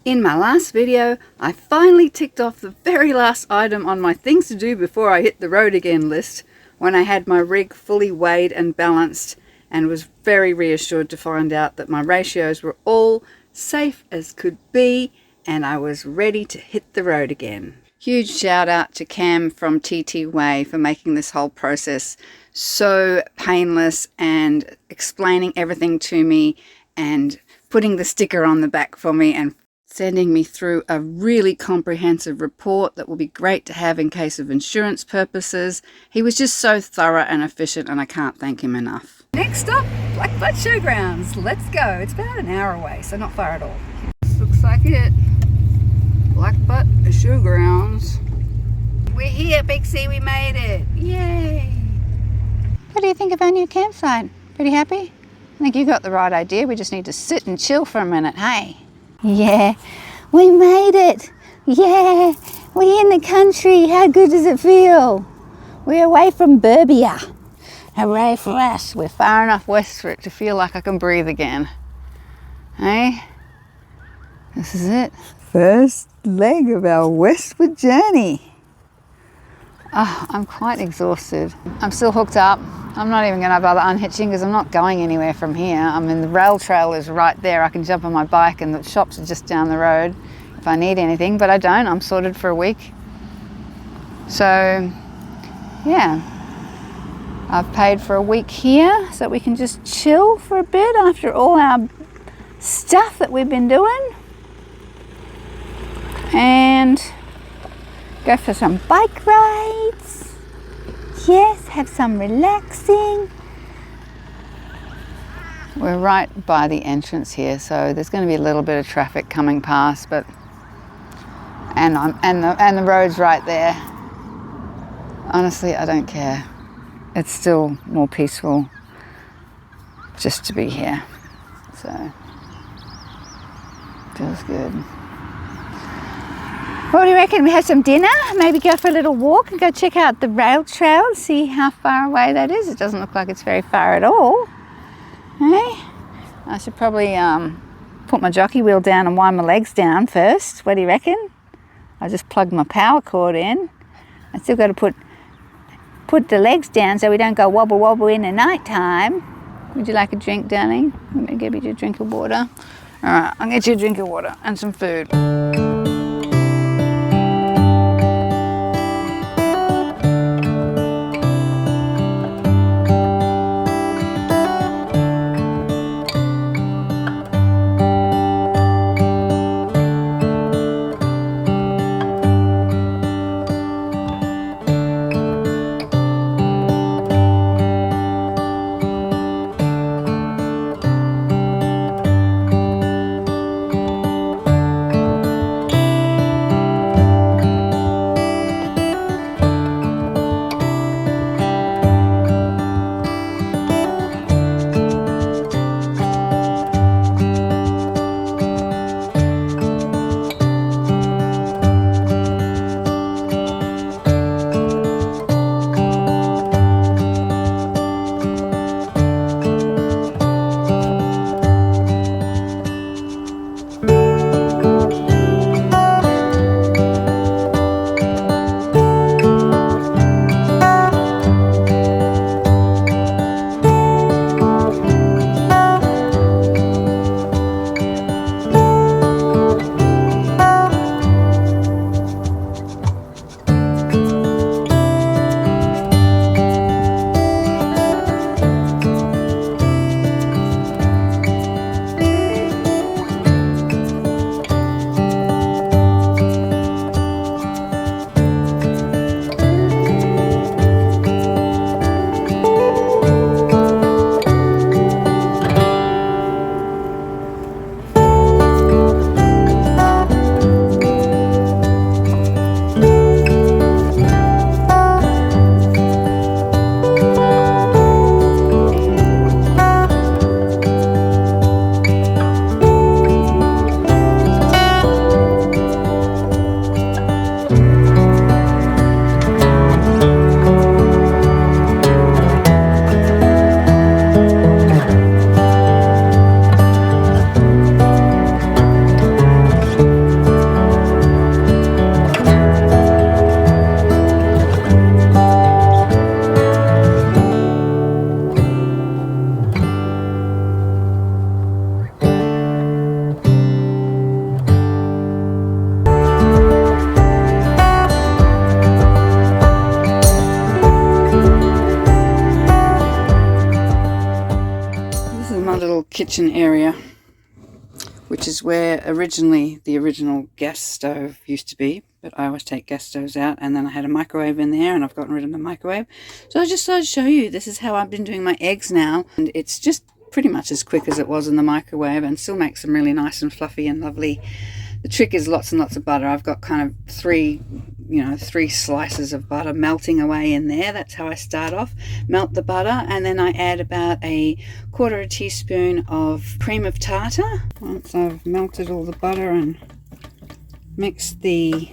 In my last video, I finally ticked off the very last item on my things to do before I hit the road again list when I had my rig fully weighed and balanced, and was very reassured to find out that my ratios were all safe as could be and I was ready to hit the road again. Huge shout out to Cam from TT Way for making this whole process so painless and explaining everything to me and putting the sticker on the back for me and sending me through a really comprehensive report that will be great to have in case of insurance purposes. He was just so thorough and efficient, and I can't thank him enough. Next up, Blackbutt Showgrounds. Let's go. It's about an hour away, so not far at all. This looks like it. Blackbutt Showgrounds. We're here, Big C. We made it. Yay. What do you think of our new campsite? Pretty happy? I think you got the right idea. We just need to sit and chill for a minute, hey? Yeah, we made it. Yeah, we're in the country. How good does it feel? We're away from Burbia. Hooray for us. We're far enough west for it to feel like I can breathe again. Hey? This is it. First leg of our westward journey. Oh, I'm quite exhausted. I'm still hooked up. I'm not even going to bother unhitching because I'm not going anywhere from here. I mean, the rail trail is right there. I can jump on my bike and the shops are just down the road if I need anything, but I don't. I'm sorted for a week. So, yeah. I've paid for a week here so we can just chill for a bit after all our stuff that we've been doing. And go for some bike rides. Yes, have some relaxing. We're right by the entrance here, so there's going to be a little bit of traffic coming past, but and the road's right there. Honestly, I don't care. It's still more peaceful just to be here. So feels good. What do you reckon? We have some dinner, maybe go for a little walk and go check out the rail trail, see how far away that is. It doesn't look like it's very far at all. Hey? I should probably put my jockey wheel down and wind my legs down first. What do you reckon? I just plugged my power cord in. I still got to put the legs down so we don't go wobble wobble in the night time. Would you like a drink, darling? Let me give you a drink of water. All right, I'll get you a drink of water and some food. kitchen area, which is where originally the original gas stove used to be, but I always take gas stoves out, and then I had a microwave in there and I've gotten rid of the microwave. So I just thought I'd show you, this is how I've been doing my eggs now, and it's just pretty much as quick as it was in the microwave and still makes them really nice and fluffy and lovely. The trick is lots and lots of butter. I've got kind of three slices of butter melting away in there. That's how I start off. Melt the butter, and then I add about a quarter a teaspoon of cream of tartar. Once I've melted all the butter and mixed the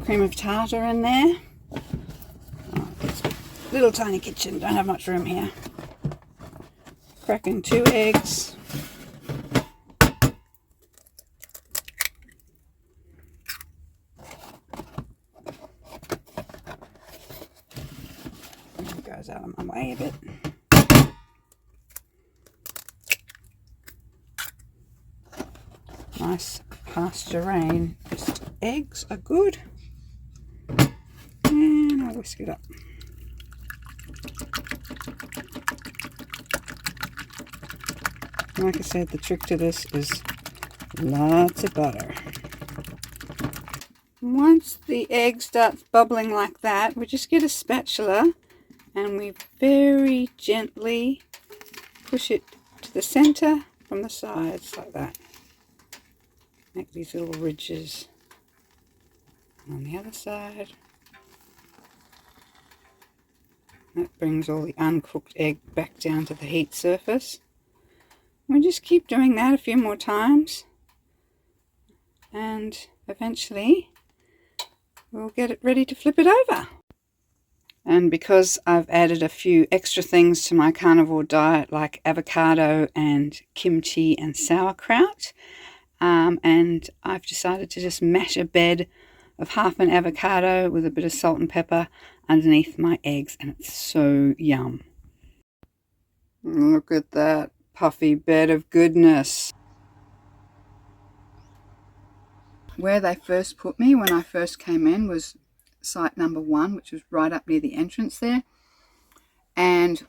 cream of tartar in there. It's a little tiny kitchen, don't have much room here. Crack in 2 eggs. Goes out of my way a bit. Nice pasture rain. Just eggs are good. And I'll whisk it up. Like I said, the trick to this is lots of butter. Once the egg starts bubbling like that, we just get a spatula and we very gently push it to the center from the sides like that. Make these little ridges. And on the other side. That brings all the uncooked egg back down to the heat surface. We just keep doing that a few more times. And eventually we'll get it ready to flip it over. And because I've added a few extra things to my carnivore diet, like avocado and kimchi and sauerkraut, and I've decided to just mash a bed of half an avocado with a bit of salt and pepper underneath my eggs, and it's so yum. Look at that puffy bed of goodness. Where they first put me when I first came in was site number 1, which was right up near the entrance there. And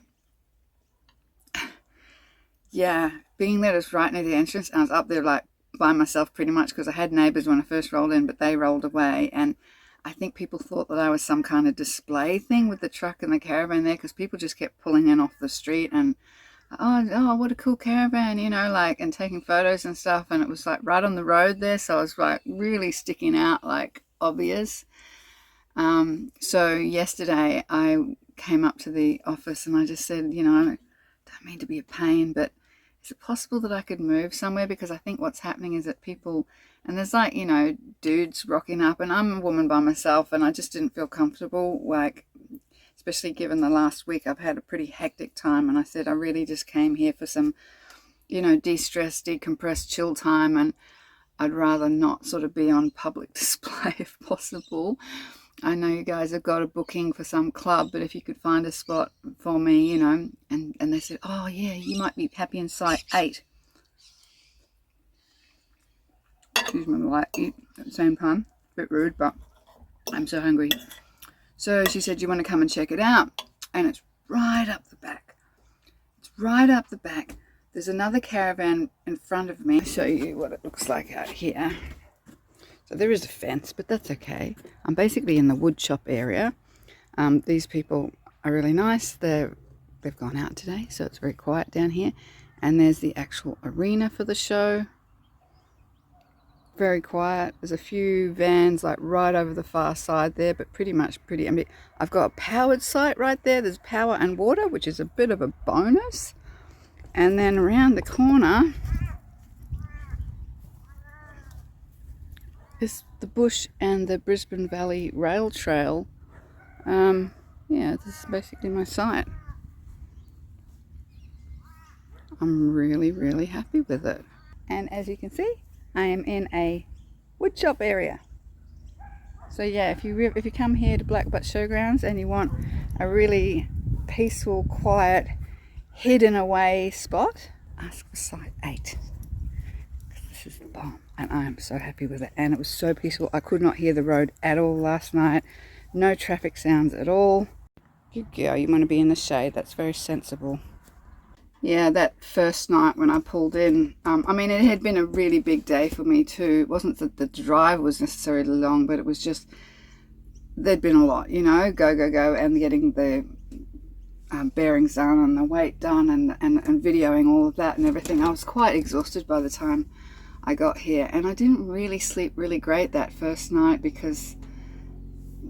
yeah, being that it's right near the entrance, I was up there like by myself pretty much, because I had neighbours when I first rolled in, but they rolled away. And I think people thought that I was some kind of display thing with the truck and the caravan there, because people just kept pulling in off the street and oh, what a cool caravan, like, and taking photos and stuff. And it was like right on the road there, so I was like really sticking out, like obvious. So yesterday I came up to the office and I just said, I don't mean to be a pain, but is it possible that I could move somewhere? Because I think what's happening is that people, and there's like, dudes rocking up, and I'm a woman by myself, and I just didn't feel comfortable, like, especially given the last week I've had a pretty hectic time. And I said I really just came here for some, de-stress, decompress, chill time, and I'd rather not sort of be on public display if possible. I know you guys have got a booking for some club, but if you could find a spot for me, and they said, oh yeah, you might be happy in site 8. Excuse me while I eat at the same time. A bit rude, but I'm so hungry. So she said, you want to come and check it out? And it's right up the back. It's right up the back. There's another caravan in front of me. I'll show you what it looks like out here. So there is a fence, but that's okay. I'm basically in the wood shop area. These people are really nice. They've gone out today, so it's very quiet down here. And there's the actual arena for the show. Very quiet. There's a few vans like right over the far side there, but pretty much pretty empty. I've got a powered site right there. There's power and water, which is a bit of a bonus. And then around the corner is the bush and the Brisbane Valley Rail Trail. Yeah, this is basically my site. I'm really, really happy with it. And as you can see, I am in a wood shop area. So yeah, if you come here to Blackbutt Showgrounds and you want a really peaceful, quiet, hidden away spot, ask for site 8. This is the bomb, and I am so happy with it. And it was so peaceful. I could not hear the road at all last night. No traffic sounds at all. Good girl, you want to be in the shade. That's very sensible. Yeah, that first night when I pulled in, I mean, it had been a really big day for me too. It wasn't that the drive was necessarily long, but it was just, there'd been a lot, you know, go, go, go, and getting the bearings done and the weight done and videoing all of that and everything. I was quite exhausted by the time I got here, and I didn't really sleep really great that first night because,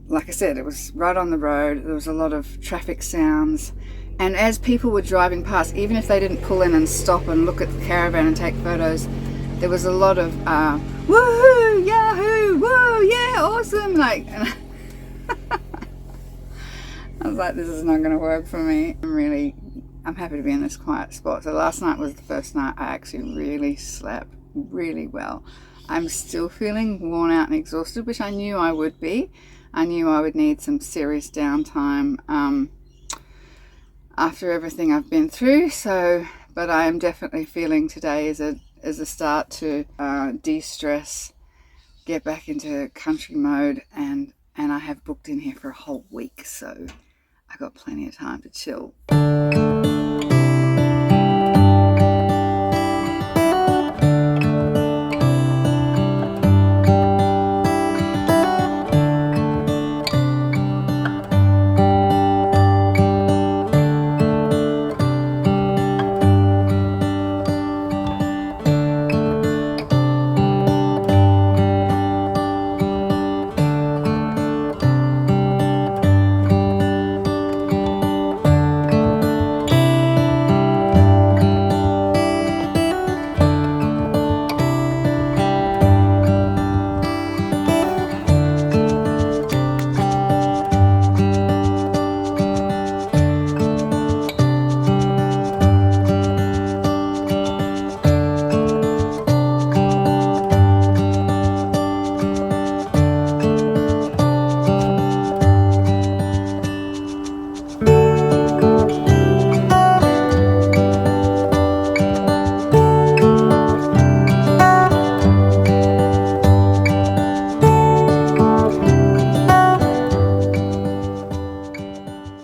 like I said, it was right on the road. There was a lot of traffic sounds, and as people were driving past, even if they didn't pull in and stop and look at the caravan and take photos, there was a lot of woohoo, yahoo, whoa, yeah, awesome, like, and I was like, this is not going to work for me. I'm happy to be in this quiet spot. So last night was the first night I actually really slept really well. I'm still feeling worn out and exhausted, which I knew I would be. I knew I would need some serious downtime after everything I've been through. So, but I am definitely feeling today as a start to de-stress, get back into country mode, and I have booked in here for a whole week, so I got plenty of time to chill.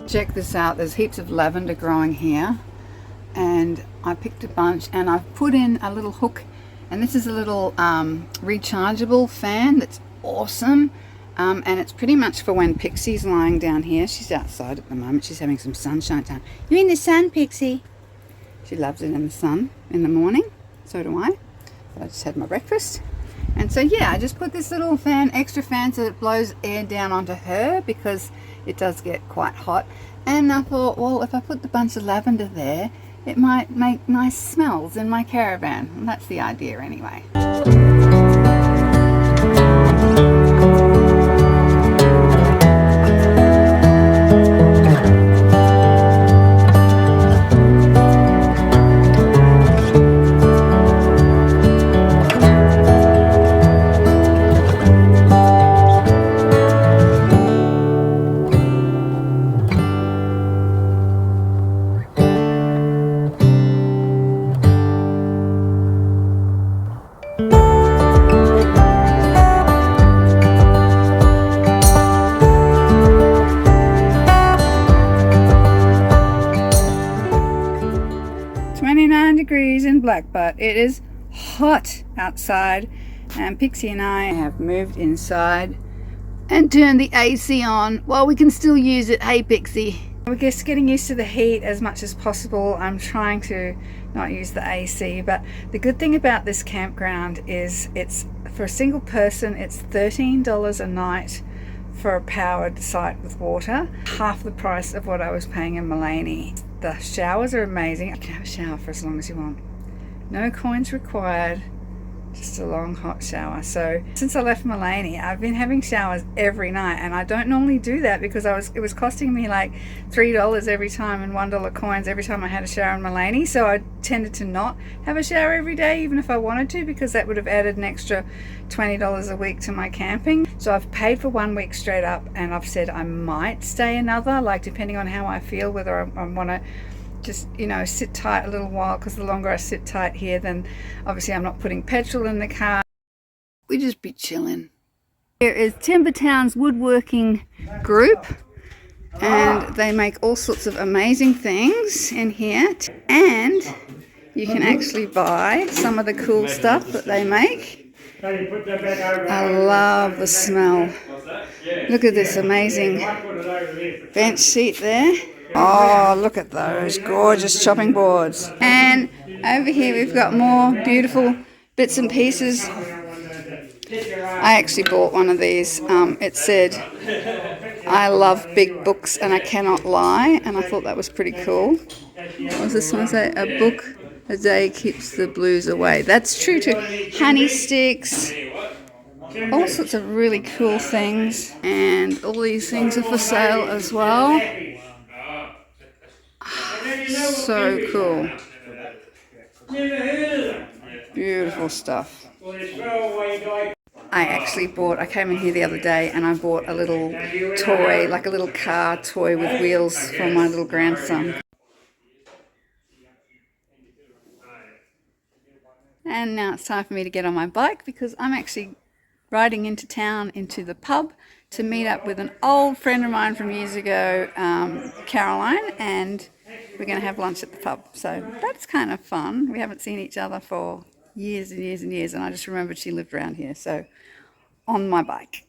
Check this out, there's heaps of lavender growing here, and I picked a bunch and I've put in a little hook, and this is a little rechargeable fan that's awesome, and it's pretty much for when Pixie's lying down here. She's outside at the moment, she's having some sunshine time. You in the sun, Pixie? She loves it in the sun in the morning, so do I. So I just had my breakfast. And so yeah, I just put this little fan, extra fan, so it blows air down onto her because it does get quite hot. And I thought, well, if I put the bunch of lavender there, it might make nice smells in my caravan. And that's the idea anyway. Degrees in Blackbutt. It is hot outside, and Pixie and I have moved inside and turned the AC on while we can still use it. Hey Pixie. We're just getting used to the heat as much as possible. I'm trying to not use the AC, but the good thing about this campground is it's for a single person, it's $13 a night for a powered site with water, half the price of what I was paying in Mullaney. The showers are amazing. You can have a shower for as long as you want. No coins required, just a long hot shower. So since I left Mullaney, I've been having showers every night, and I don't normally do that because it was costing me like $3 every time and $1 coins every time I had a shower in Mullaney. So I tended to not have a shower every day, even if I wanted to, because that would have added an extra $20 a week to my camping. So I've paid for 1 week straight up, and I've said I might stay another, like depending on how I feel, whether I want to just, you know, sit tight a little while, because the longer I sit tight here, then obviously I'm not putting petrol in the car. We just be chilling. Here is Timbertown's woodworking group. And they make all sorts of amazing things in here. And you can actually buy some of the cool stuff that they make. I love the smell. Look at this amazing bench seat there. Oh, look at those gorgeous chopping boards. And over here we've got more beautiful bits and pieces. I actually bought one of these. It said, "I love big books and I cannot lie," and I thought that was pretty cool. What was this one say? "A book a day keeps the blues away." That's true too. Honey sticks, all sorts of really cool things, and all these things are for sale as well. So cool. Beautiful stuff. I came in here the other day and I bought a little toy, like a little car toy with wheels for my little grandson. And now it's time for me to get on my bike because I'm actually riding into town, into the pub, to meet up with an old friend of mine from years ago, Caroline, and we're going to have lunch at the pub. So that's kind of fun. We haven't seen each other for years and years and years, and I just remembered she lived around here. So on my bike.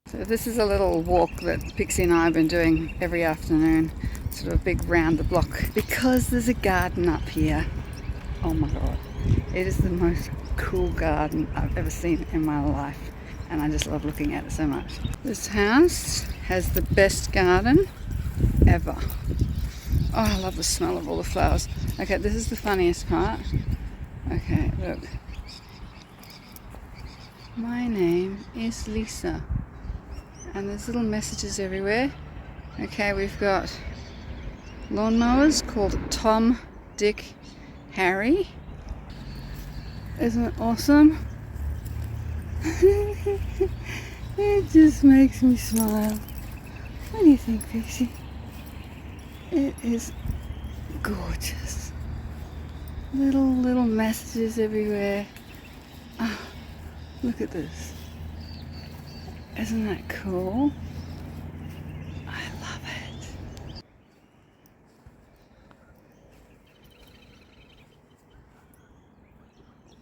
So this is a little walk that Pixie and I have been doing every afternoon, sort of a big round the block, because there's a garden up here. Oh my god, it is the most cool garden I've ever seen in my life, and I just love looking at it so much. This house has the best garden ever. Oh, I love the smell of all the flowers. Okay, this is the funniest part. Okay, look. My name is Lisa. And there's little messages everywhere. Okay, we've got lawnmowers called Tom, Dick, Harry. Isn't it awesome? It just makes me smile. What do you think, Pixie? It is gorgeous. Little messages everywhere. Oh, look at this. Isn't that cool? I love it.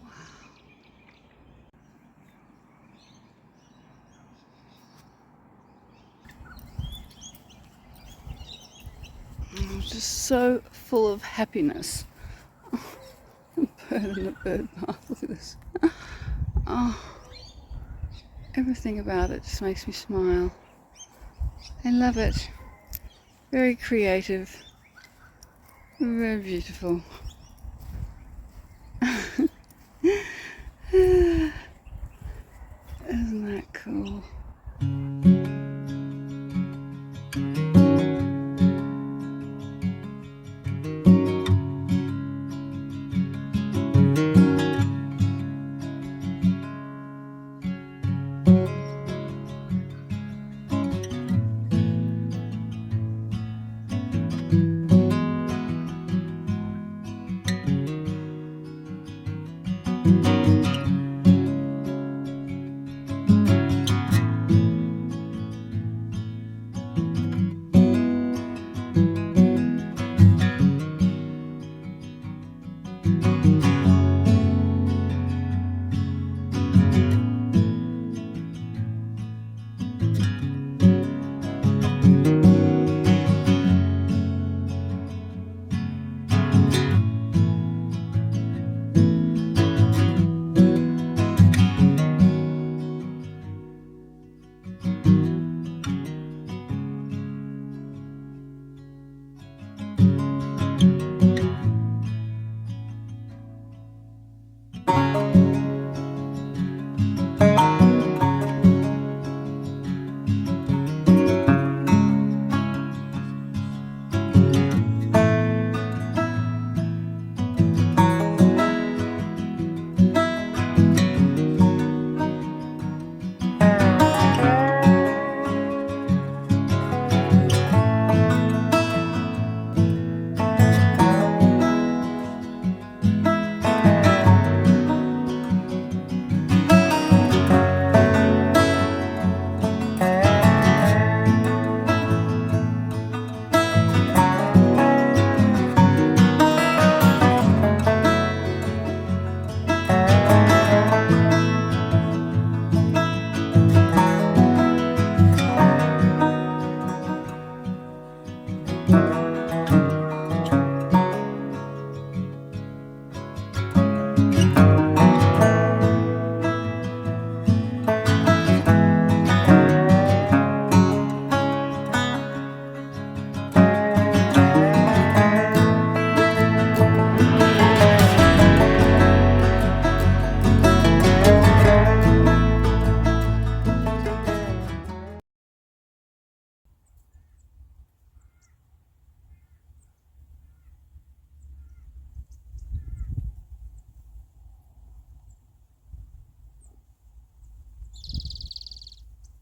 Wow. I'm just so full of happiness. Oh, the bird in the bird bath. Look at this. Oh. Everything about it just makes me smile. I love it. Very creative. Very beautiful. Isn't that cool?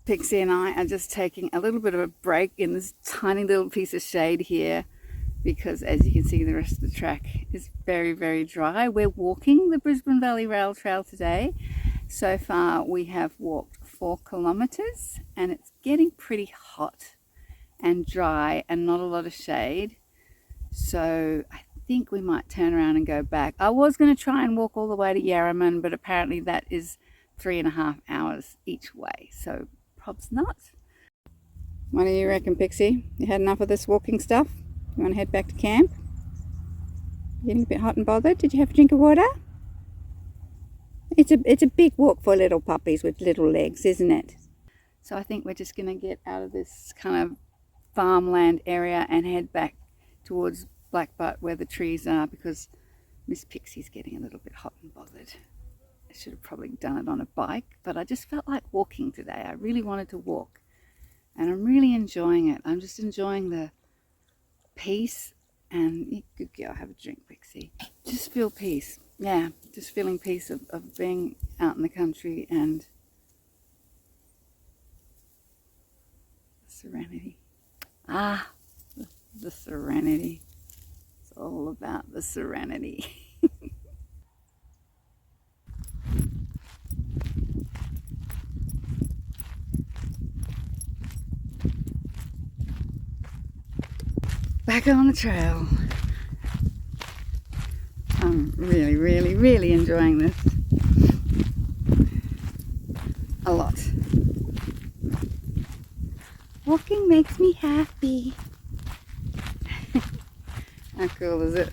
Pixie and I are just taking a little bit of a break in this tiny little piece of shade here because, as you can see, the rest of the track is very, very dry. We're walking the Brisbane Valley Rail Trail today. So far we have walked 4 kilometres and it's getting pretty hot and dry and not a lot of shade. So I think we might turn around and go back. I was going to try and walk all the way to Yarraman, but apparently that is 3.5 hours each way. So probs not. What do you reckon, Pixie? You had enough of this walking stuff? You want to head back to camp? Getting a bit hot and bothered? Did you have a drink of water? It's a big walk for little puppies with little legs, isn't it? So I think we're just going to get out of this kind of farmland area and head back towards Blackbutt where the trees are, because Miss Pixie's getting a little bit hot and bothered. I should have probably done it on a bike, but I just felt like walking today. I really wanted to walk and I'm really enjoying it. I'm just enjoying the peace, and good girl, have a drink, Pixie. Just feel peace. Yeah, just feeling peace of being out in the country and serenity. Ah, the serenity. It's all about the serenity. Back on the trail. I'm really, really, really enjoying this. A lot. Walking makes me happy. How cool is it?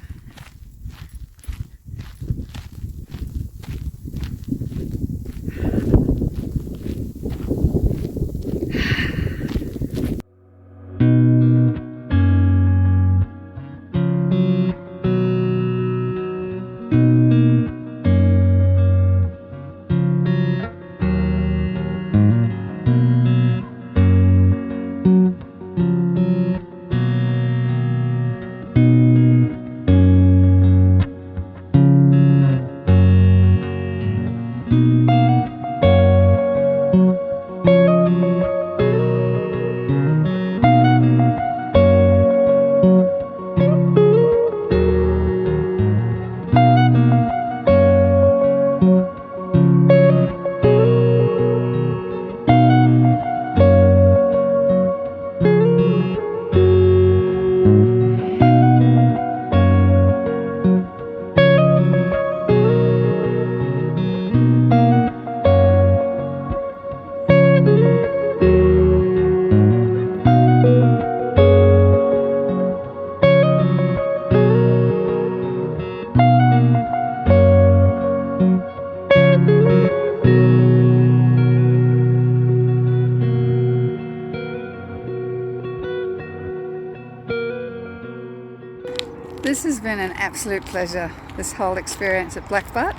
This has been an absolute pleasure, this whole experience at Blackbutt.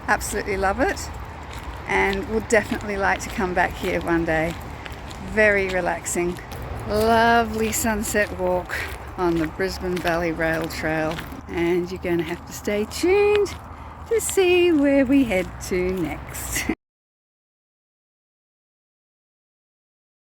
Absolutely love it, and would definitely like to come back here one day. Very relaxing. Lovely sunset walk on the Brisbane Valley Rail Trail, and you're going to have to stay tuned to see where we head to next.